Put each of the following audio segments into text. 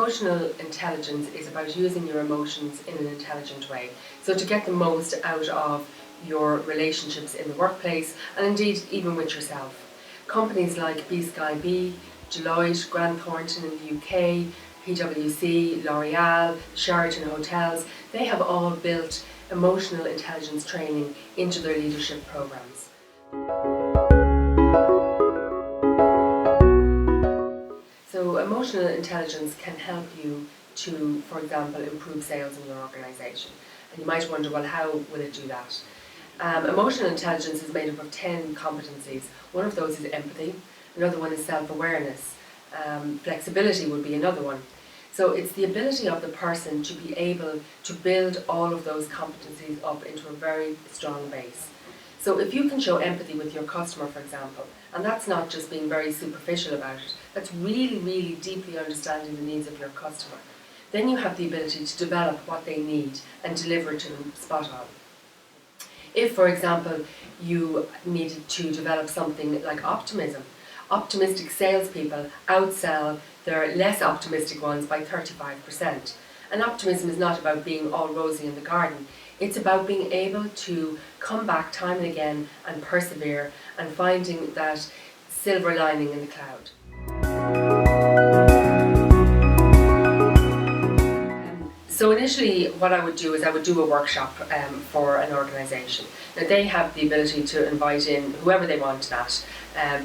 emotional intelligence is about using your emotions in an intelligent way. So to get the most out of your relationships in the workplace, and indeed even with yourself. Companies like B-Sky-B, Deloitte, Grant Thornton in the UK, PwC, L'Oreal, Sheraton Hotels, they have all built emotional intelligence training into their leadership programs. So emotional intelligence can help you to, for example, improve sales in your organisation. And you might wonder, well, how will it do that? Emotional intelligence is made up of 10 competencies. One of those is empathy, another one is self-awareness, flexibility would be another one. So it's the ability of the person to be able to build all of those competencies up into a very strong base. So if you can show empathy with your customer, for example, and that's not just being very superficial about it, that's really, really deeply understanding the needs of your customer, then you have the ability to develop what they need and deliver it to them spot on. If, for example, you needed to develop something like optimism, optimistic salespeople outsell their less optimistic ones by 35%. And optimism is not about being all rosy in the garden. It's about being able to come back time and again and persevere and finding that silver lining in the cloud. So initially what I would do is I would do a workshop for an organisation. Now they have the ability to invite in whoever they want to that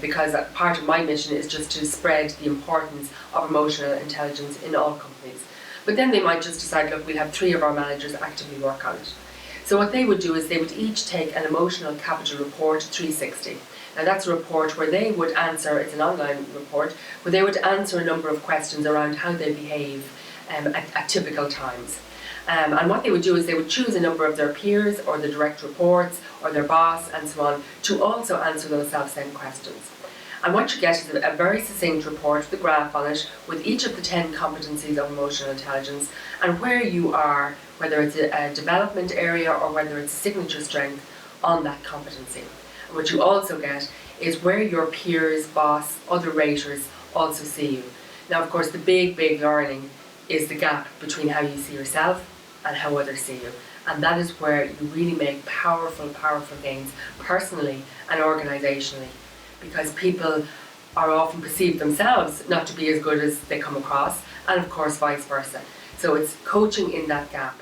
because part of my mission is just to spread the importance of emotional intelligence in all companies. But then they might just decide, look, we'll have 3 of our managers actively work on it. So what they would do is they would each take an emotional capital report 360. Now that's a report where they would answer, it's an online report, where they would answer a number of questions around how they behave at typical times. And what they would do is they would choose a number of their peers or the direct reports or their boss and so on to also answer those self-same questions. And what you get is a very succinct report with a graph on it with each of the 10 competencies of emotional intelligence and where you are, whether it's a development area or whether it's a signature strength on that competency. And what you also get is where your peers, boss, other raters also see you. Now, of course, the big learning is the gap between how you see yourself and how others see you. And that is where you really make powerful gains personally and organisationally, because people are often perceived themselves not to be as good as they come across, and of course vice versa. So it's coaching in that gap.